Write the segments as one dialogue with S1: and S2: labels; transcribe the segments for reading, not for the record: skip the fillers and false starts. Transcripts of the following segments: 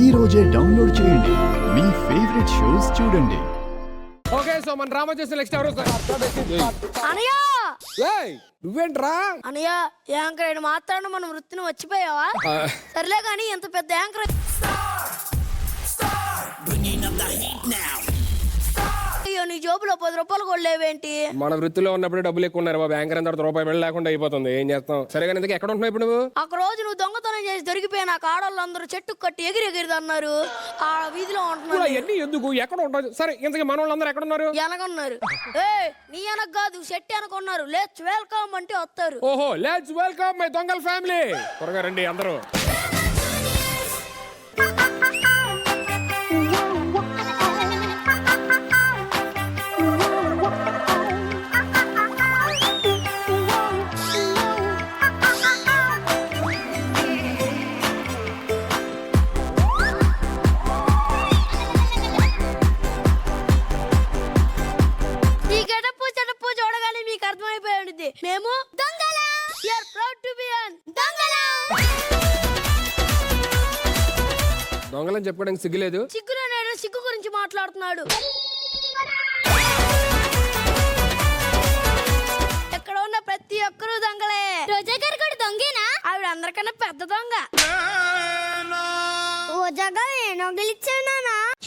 S1: ఈ రోజే డౌన్లోడ్ చేయండి. మీ ఫేవరెట్ షోస్ చూడండి.
S2: ఓకే సో మన డ్రామా చేసిన నెక్స్ట్ ఎవరు
S3: అనయ్య
S2: నువ్వేంట్రా
S3: అనయ్య యాంకర్ అయిన మాత్రాన మనం వృత్తిని వచ్చిపోయావా? సర్లే కానీ ఎంత పెద్ద యాంకర్ అయ్యో నీ జోబులో 10 రూపాయలు కొడలేవేంటి?
S2: మన వృత్తిలో ఉన్నప్పుడు డబ్బులు ఎక్కువ ఉన్నారు బాబు. యాంకర్ తర్వాత రూపాయి వెళ్ళి లేకుండా అయిపోతుంది. ఏం చేస్తాం? సరే కానీ ఇంతకీ ఎక్కడ ఉంటున్నావు ఇప్పుడు నువ్వు?
S3: ఒక రోజు నువ్వు దొంగతనం చేసి దొరికిపోయిన ఆడవాళ్ళందరూ చెట్టు కట్టి ఎగిరి అన్నారు. ఆ వీధిలో ఉంటున్నారు.
S2: ఎన్ని ఎందుకు ఎక్కడ ఉంటావు? సరే ఇంతకీ మన వాళ్ళందరూ ఎక్కడ ఉన్నారు?
S3: ఎనగన్నారు. నీ వెనక కాదు చెట్టు అనుకున్నారు. లెట్స్ వెల్కమ్ అంటే వస్తారు.
S2: ఓహో లెట్స్ వెల్కమ్ మై దొంగల ఫ్యామిలీ. త్వరగా రండి అందరూ.
S3: మేము
S2: దొంగలని చెప్పుకోవడానికి సిగ్గులేదు.
S3: సిగ్గు గురించి మాట్లాడుతున్నాడు. ఎక్కడ ఉన్న ప్రతి ఒక్కరూ దొంగలే. రోజా గారు కూడా దొంగేనా? ఆవిడ అందరికన్నా పెద్ద దొంగ.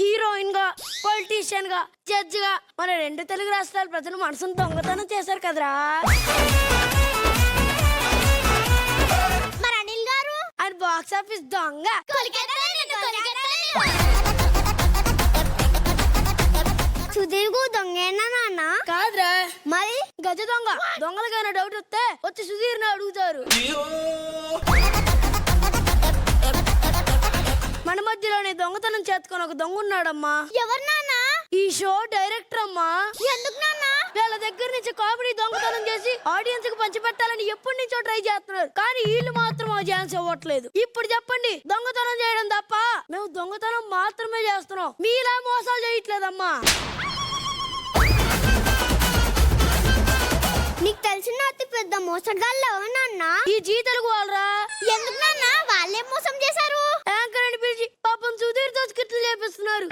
S3: హీరోయిన్ గా, పొలిటీషియన్ గా, జడ్జి గా మన 2 తెలుగు రాష్ట్రాల ప్రజలు మనసును దొంగతనం చేశారు కదరా. మరి అనిల్ గారు ఆయన బాక్స్ ఆఫీస్ దొంగ. సుధీర్ దొంగేనా నాన్న? కాదురా మరి గజ దొంగ. దొంగలకైనా డౌట్ వస్తే వచ్చి సుధీర్ని అడుగుతారు. మన మధ్యలోనే దొంగతనం చేతుకొని ఒక దొంగ ఉన్నాడమ్మా. ఎవరు నాన్న? ఈ షో డైరెక్టర్ అమ్మా. ఎందుకు నాన్న? వీళ్ళ దగ్గర నుంచి కామెడీ దొంగతనం చేసి ఆడియన్స్ కి పంచిపెట్టాలని ఎప్పటి నుంచో ట్రై చేస్తున్నారు. కానీ వీళ్ళు మాత్రం ఆ ఛాన్స్ ఇవ్వట్లేదు. ఇప్పుడు చెప్పండి, దొంగతనం చేయడం తప్ప? మేము దొంగతనం మాత్రమే చేస్తున్నాం, మీలా మోసాలు చేయట్లేదమ్మా.
S4: నీకు తెలిసిన అతి పెద్ద మోసగాళ్ళు నాన్న
S3: ఈ జీ తెలుగు వాళ్ళరా.
S4: ఎందుకు నాన్న? వాళ్ళే మోసం చేశారు.
S3: యాంకర్ అని పిలిచి పాపం సుధీర్ తో స్కిట్లు చేపిస్తున్నారు.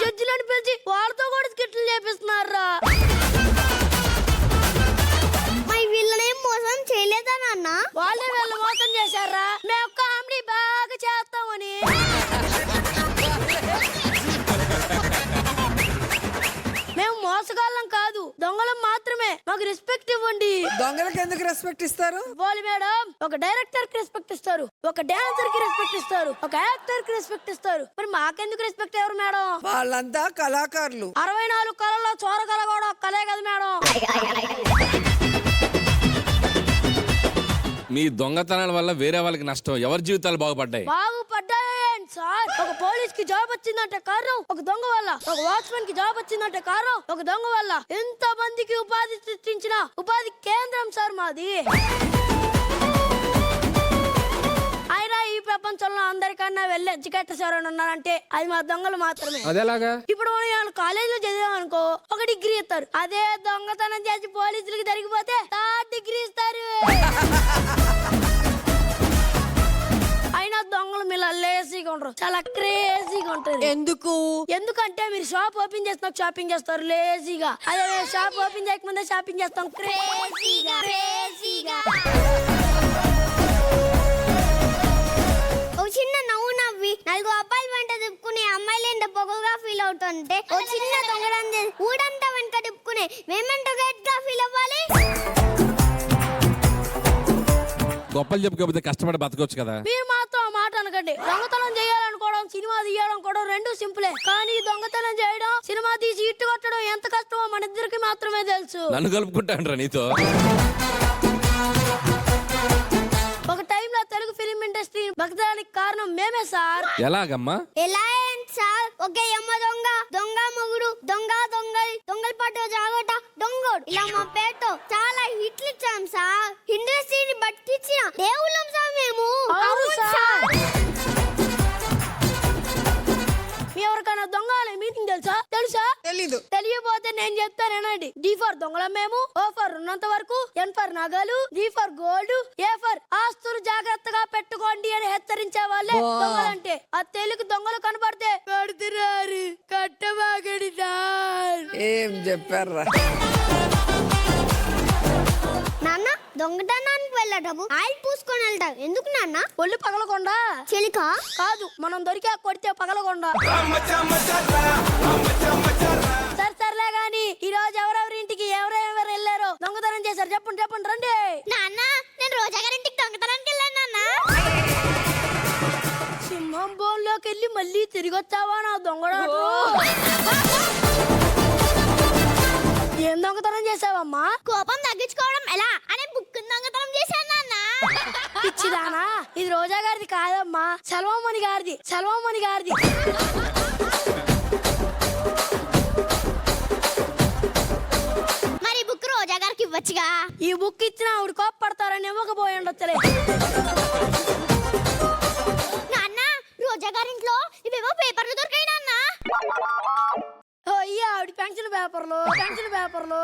S3: జడ్జిలను పిలిచి వాళ్ళతో కూడా స్కిట్లు చేపిస్తున్నారా.
S4: మరి వీళ్ళనేం మోసం చేయలేదా నాన్న?
S3: వాళ్ళే వీళ్ళు మోసం చేశారా? మేము కామెడీ బాగా చేస్తామని. మేము మోసగాళ్ళం కాదు, దొంగలం మాత్రమే. మాకు రెస్పెక్ట్ ఇవ్వండి.
S5: దొంగలకు ఎందుకు రెస్పెక్ట్ ఇస్తారు?
S3: పోలి మేడం, ఒక డైరెక్టర్ కి రెస్పెక్ట్ ఇస్తారు, ఒక డాన్సర్ కి రెస్పెక్ట్ ఇస్తారు, ఒక యాక్టర్ కి రెస్పెక్ట్ ఇస్తారు. మరి మాకెందుకు రెస్పెక్ట్ ఎవరు మేడం?
S5: వాళ్ళంతా కళాకారులు.
S3: 64 కళల్లో చోర కళ కూడా ఒక కళే కదా మేడం.
S6: మీ దొంగతనాల వల్ల వేరే వాళ్ళకి నష్టం, ఎవరి జీవితాలు బాగుపడ్డాయి?
S3: బాగుపడ్డాయండి సార్. ఒక పోలీస్ కి జాబ్ వచ్చిందంటే కారణం ఒక దొంగ వల్ల. ఒక వాచ్మెన్ కి జాబ్ వచ్చిందంటే కారణం ఒక దొంగ వల్ల. ఎంత మందికి ఉపాధి సృష్టించిన ఉపాధి కేంద్రం సార్ మాది. అయినా ఈ ప్రపంచంలో అందరికన్నా వెళ్ళి ఎడ్యుకేటర్స్ ఎవరైనా ఉన్నారంటే అది మా దొంగలు మాత్రమే.
S2: అదేలాగా?
S3: ఇప్పుడు మనం కాలేజీలో చదివామనుకో ఒక డిగ్రీ ఇస్తారు. అదే దొంగతనం చేసి పోలీసులకి జరిగిపోతే 3rd డిగ్రీ ఇస్తారు. అయినా దొంగలు మీరు లేజీగా ఉంటారు, చాలా క్రేజీగా ఉంటారు. ఎందుకంటే మీరు షాప్ ఓపెన్ చేస్తాం షాపింగ్ చేస్తారు లేజీగా. అదే షాప్ ఓపెన్ చేయకముందే షాపింగ్ చేస్తాం క్రేజీగా.
S4: చిన్న నవ్వు నవ్వి 4 అబ్బాయిలు వెంట తిప్పుకునే అమ్మాయిలు ఎంత పొగగా ఫీల్ అవుతుంటే ఓ చిన్న దొంగడం చేసి ఊడంతా వెంట తిప్పుకునే మేమెంత గట్టిగా ఫీల్ అవ్వాలి.
S6: గొప్పలు చెప్పుకోకపోతే కష్టపడి బతకొచ్చు కదా.
S3: మీరు మాత్రం ఆ మాట అనకండి. దొంగతనం చేయాలనుకోవడం, సినిమా తీయాలనుకోవడం 2 సింపులే. కానీ దొంగతనం చేయడం, సినిమా తీసి ఇట్టు కొట్టడం ఎంత కష్టమో మన ఇద్దరికి మాత్రమే తెలుసు.
S6: నన్ను కలుపుకుంటాండ్రా నీతో.
S3: ఒక టైంలో తెలుగు ఫిలిం ఇండస్ట్రీ బతకడానికి కారణం మేమే సార్.
S6: ఎలాగమ్మా?
S4: ఎలా సార్? ఒకే యమ్మ దొంగ, దొంగ మొగుడు, దొంగ దొంగలు, దొంగల పాటు జాగట, దొంగోడు, ఇలా మా పేరుతో చాలా హిట్లు ఇచ్చాం సార్. ఇండస్ట్రీని బతికించిన దేవుళ్ళం సార్ మేము.
S3: అవును సార్. మీ ఎవరికైనా దొంగ అనే మీనింగ్ తెలుసా?
S5: తెలీదు.
S3: తెలియపోతే నేను చెప్తానేనండి. డి ఫర్ దొంగలమేము, ఓ ఫర్ ఉన్నంత వరకు, ఎన్ ఫర్ నగలు, G for gold, A for ఆస్తులు జాగ్రత్తగా పెట్టుకోండి అని హెచ్చరించే వాళ్ళే దొంగలంటే. ఆ తెలుగు దొంగలు కనబడితే పెడుతున్నారు కట్టబాగడి సార్.
S5: ఏం చెప్పారా?
S4: నాన్న దొంగతనానికి వెళ్ళటము ఆయిల్ పూసుకొని వెళ్తావు ఎందుకు నాన్న?
S3: ఒళ్ళు పగలకుండా
S4: చెలికా
S3: కాదు, మనం దొరికా కొడితే పగలకుండా. సర్లే గాని ఈ రోజు ఎవరెవరి ఇంటికి ఎవరెవరు వెళ్ళారో దొంగతనం చేశారు చెప్పండి చెప్పండి రండి.
S4: నాన్న నేను రోజా గారింటికి దొంగతనానికి వెళ్ళాను నాన్న.
S3: సింహం బోన్లోకి వెళ్ళి మళ్ళీ తిరిగి వచ్చావా నా దొంగడాటు? ఏం దొంగతనం చేసావమ్మా?
S4: కోపం తగ్గించుకోవడం ఎలా అనే బుక్ దొంగతనం చేశాను నాన్న.
S3: పిచ్చిదానా, ఇది రోజా గారిది కాదమ్మా, సెల్వమ్మని గారిది, సెల్వమ్మని గారిది.
S4: మరి బుక్ రోజా గారికి ఇవ్వచ్చుగా.
S3: ఈ బుక్ ఇచ్చిన ఆవిడ కోప్పడతారని ఇవ్వకపోయి ఉండొచ్చలే.
S4: నాన్న రోజా గారింట్లో ఇవేవో పేపర్లు దొరికాయి నాన్న.
S3: అయ్యా ఆవిడ పెన్షన్ పేపర్లు, పెన్షన్ పేపర్లు.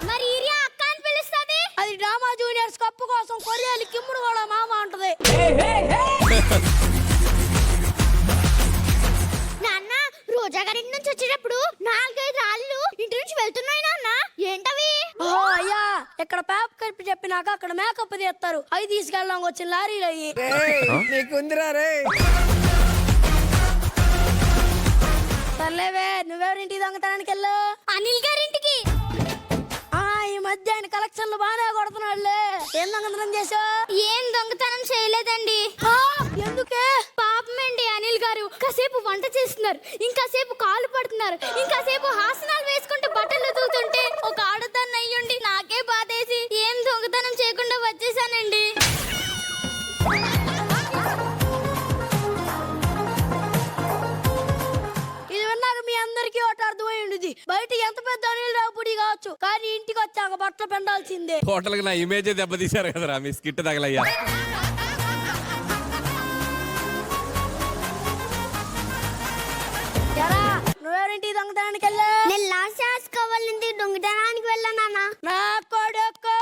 S4: మరి ఈరియా అక్క అని పిలుస్తుంది.
S3: అది డ్రామా జూనియర్స్ కప్పు కోసం కొరియాలి కిమ్ముడు కూడా మామ అంటది.
S4: నాన్న రోజా గారింటి నుంచి వచ్చేటప్పుడు 4-5 రాళ్ళు ఇంటి నుంచి వెళ్తున్నాయి నాన్న. ఏంటవి?
S3: ఓ అయ్యా, ఇక్కడ పేపర్ కలిపి చెప్పినాక అక్కడ మేకప్ తీస్తారు. అవి తీసుకెళ్ళడం వచ్చిన లారీలు అయ్యి.
S5: నీకుందిరా రే.
S3: సర్లేవే, నువ్వెవరింటికి దొంగతనానికి వెళ్ళు?
S4: అనిల్ గారింటికి.
S3: ఈ మధ్య ఆయన కలెక్షన్లు బాగానే కొడుతున్నాడులే. ఏం దొంగతనం చేసావు?
S4: ఏం దొంగతనం చేయలేదండి.
S3: ఎందుకే?
S4: పాపమండి అనిల్ గారు కాసేపు వంట చేస్తున్నారు, ఇంకాసేపు కాలు పడుతున్నారు, ఇంకాసేపు హాసనాలు వేసుకుంటూ బట్టలు ఉతుకుతుంటే ఒక ఆడదాన్ని అయ్యుండి నాకే బాధేసి ఏం దొంగతనం చేయకుండా వచ్చేసానండి.
S3: ఇది విన్నాక మీ అందరికీ ఒకటి అర్థమై ఉండేది. బయట ఎంత పెద్ద అనిల్ రావుడి కావచ్చు, కానీ ఇంటికి వచ్చాక బట్టలు పెండాల్సిందే.
S6: టోటల్ గా నా ఇమేజ్ దెబ్బతీశారు కదరా మీ స్కిట్ తగలయ్యా.
S3: ఎరా, నువ్వెవరింటికి దొంగతనానికి వెళ్ళా?
S4: నేను లాస్ట్ హాస్ కావాలంటే దొంగతనానికి వెళ్ళానా?
S3: నా కొడుకు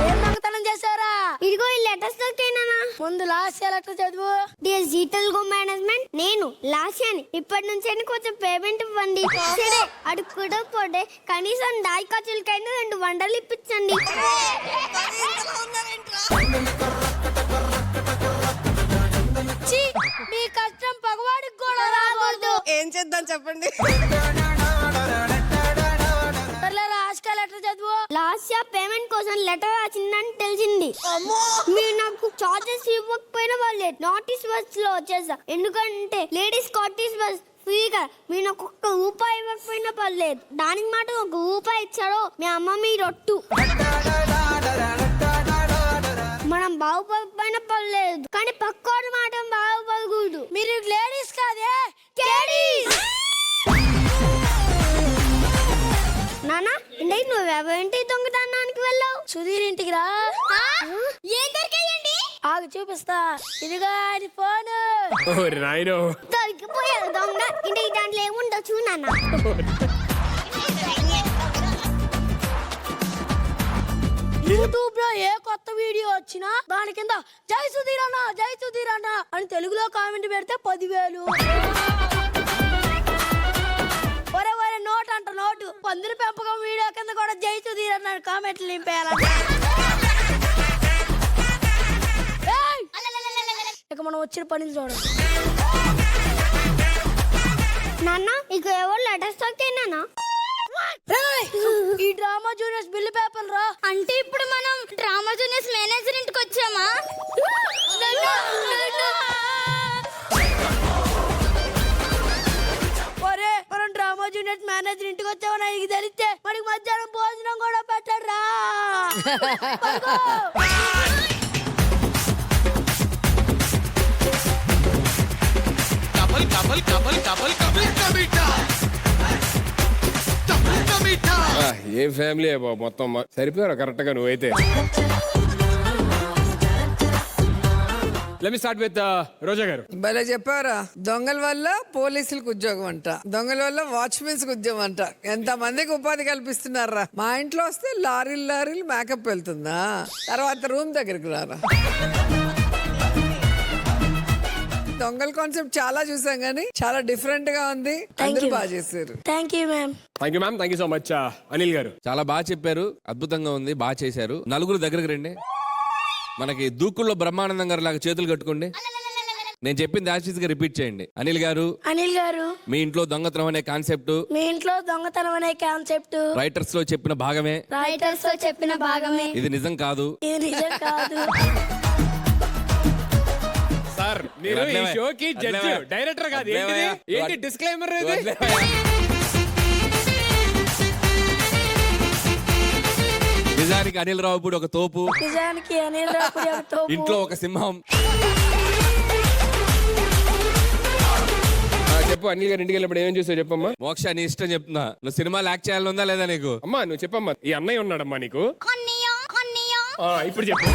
S3: ఏం దొంగతనం చేశారా?
S4: ఇదిగో ఈ లెటర్స్ దొరికాయినా.
S3: ముందు లాస్ట్ లెటర్ చదువు.
S4: డియర్ జీటల్ గో మేనేజ్మెంట్, నేను లాస్యాని. ఇప్పటి నుంచి కొంచెం పేమెంట్ ఇవ్వండి. సరే అడుగుడు పోతే కనీసం దాయి ఖర్చులకైనా 2 వండలు ఇప్పించండి.
S3: ఛీ, మీ కష్టం పగవాడికి కూడా రాకూడదు.
S5: ఏం చేద్దాం చెప్పండి.
S3: సర్లే, లాస్ట్ లెటర్ చదువు.
S4: లాస్యా పేమెంట్ కోసం లెటర్ రాసిందని తెలిసింది. మీరు నాకు చార్జెస్ ఇవ్వకపోయినా వాళ్ళే నోటీస్ బస్ లో వచ్చేసా. ఎందుకంటే లేడీస్ కాటేజ్ బస్ ఫ్రీగా. మీరు నాకు 1 రూపాయి ఇవ్వకపోయినా పర్లేదు. దానికి మాట 1 రూపాయి ఇచ్చారో మీ అమ్మ మీ రొట్టు. మనం బాగుపడిపోయినా పర్లేదు, కానీ పక్కోడు మాట బాగుపడకూడదు.
S3: మీరు లేడీస్ కాదే,
S4: నానా ఇంటికి నువ్వెవరింటి దొంగతనానికి వెళ్ళావు?
S3: సుధీర్ ఇంటికి రా.
S4: ఏం దొరికాయండి?
S3: ఆగు చూపిస్తా. ఇదిగా అది ఫోన్.
S2: నాయనో,
S4: దొరికిపోయారు దొంగ. ఇంటికి దాంట్లో ఏముండో చూ నాన్న.
S3: యూట్యూబ్ లో ఏ కొత్త వీడియో వచ్చినా దాని కింద జై సుధీర్ అన్న, జై సుధీర్ అన్న అని తెలుగులో కామెంట్ పెడితే 10,000. ఒరే ఒరే, నోట్ అంట నోటు. పందుల పెంపకం వీడియో కింద కూడా జై సుధీర్ అన్న కామెంట్లు నింపేయాలంట. ఏయ్! ఇక మనం వచ్చిన పని చూడండి.
S4: నాన్న ఇక ఎవరు లెటర్స్ దొరికాయినా?
S3: ఏయ్! ఈ డ్రామా జూనియర్స్ బిల్లు పేపర్ రా.
S4: అంటే ఇప్పుడు మనం డ్రామా జూనియర్స్ మేనేజర్ ఇంటికి వచ్చామా?
S3: ఒరే, మనం డ్రామా జూనియర్స్ మేనేజర్ ఇంటికి వచ్చామని నీకు తెలిస్తే మనకి మధ్యాహ్నం భోజనం కూడా పెట్టాడు రా.
S2: ఏం ఫ్యామిలీ మొత్తం సరిపోయారా కరెక్ట్ గా నువ్వైతే. లెట్ మీ స్టార్ట్ విత్ రోజా గారు.
S5: భలే చెప్పారా. దొంగల వల్ల పోలీసులకు ఉద్యోగం అంట, దొంగల వల్ల వాచ్మెన్స్ కి ఉద్యోగం అంట. ఎంత మందికి ఉపాధి కల్పిస్తున్నారా. మా ఇంట్లో వస్తే లారీలు మేకప్ వెళ్తుందా, తర్వాత రూమ్ దగ్గరికి రారా. దొంగల కాన్సెప్ట్ చాలా చూసాం కానీ చాలా డిఫరెంట్ గా ఉంది. అందరూ బాగా చేశారు.
S3: Thank you ma'am.
S2: Thank you ma'am, thank you so much. Anil గారు
S6: చాలా బాగా చెప్పారు, అద్భుతంగా ఉంది, బాగా చేశారు. నలుగురు దగ్గరకు రండి. మనకి దూకుల్లో బ్రహ్మానందం గారు లాగా చేతులు కట్టుకోండి. నేను చెప్పింది యాసిస్ గా రిపీట్ చేయండి. అనిల్ గారు,
S3: అనిల్ గారు,
S6: మీ ఇంట్లో దొంగతనం అనే కాన్సెప్ట్
S3: మీ ఇంట్లో దొంగతనం అనే కాన్సెప్ట్
S6: రైటర్స్ లో చెప్పిన భాగమే.
S3: రైటర్స్ తో చెప్పిన భాగమే.
S6: ఇది నిజం కాదు.
S3: ఇది నిజం కాదు.
S2: సార్ మీరు ఈ షోకి జడ్జ్, డైరెక్టర్ కాదు. ఏంటిది? ఏంటి డిస్క్లైమర్ ఇది?
S6: నిజానికి అనిల్ రావుపూడి ఒక తోపు,
S3: నిజానికి అనిల్ రావుపూడి ఒక తోపు.
S6: ఇంట్లో ఒక సింహం.
S2: చెప్పు అనిల్ గారు, ఇంటికి వెళ్ళినప్పుడు ఏమేం చూసావు చెప్పమ్మా.
S6: మోక్ష నీ ఇష్టం చెప్తున్నా. నువ్వు సినిమాలు యాక్ట్ చేయాలనుందా లేదా నీకు?
S2: అమ్మా నువ్వు చెప్పమ్మా. ఈ అన్నయ్య ఉన్నాడమ్మా నీకు. ఇప్పుడు చెప్పు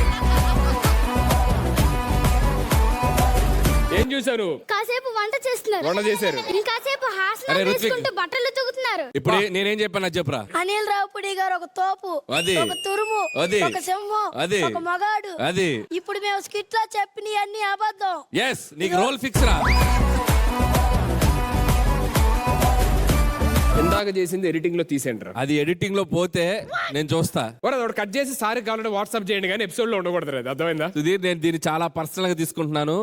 S2: ఏం చూసారు?
S4: కాసేపు వంట చేస్తున్నారు,
S2: వంట చేశారు.
S4: ఇంకాసేపు
S6: అరే
S4: హాస్టల్
S6: రుత్విక్.
S4: చేసుకుంటూ బట్టలు తొగుతున్నారు.
S6: ఇప్పుడు నేనేం చెప్పాను అది చెప్పురా.
S3: అనిల్ రావుపూడి గారు ఒక తోపు,
S6: అది.
S3: ఒక తురుము,
S6: అది.
S3: ఒక సింహం,
S6: అది.
S3: ఒక మగాడు.
S6: అది
S3: ఇప్పుడు మేము స్కిట్ లో చెప్పిన అన్ని అబద్ధం.
S6: ఎస్, నీకు రోల్ ఫిక్స్ రా.
S2: ఇందాక చేసింది ఎడిటింగ్ లో తీసేంటారు.
S6: అది ఎడిటింగ్ లో పోతే నేను చూస్తా.
S2: ఒకటి కట్ చేసి సార్ కావాలంటే వాట్సాప్ చేయండి, కానీ ఎపిసోడ్ లో ఉండకూడదు. అది అర్థమైందా?
S6: సుధీర్, నేను దీన్ని చాలా పర్సనల్ గా తీసుకుంటున్నాను.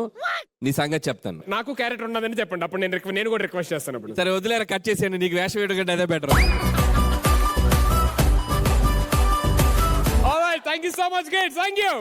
S6: నీ సంగతి చెప్తాను.
S2: నాకు క్యారెక్టర్ ఉన్నదని చెప్పండి, అప్పుడు నేను కూడా రిక్వెస్ట్ చేస్తాను. అప్పుడు
S6: సరే వదిలేరా, కట్ చేసేయండి. నీకు వేషం వేయడం కంటే అదే better.
S2: Alright, thank you so much guys, thank you.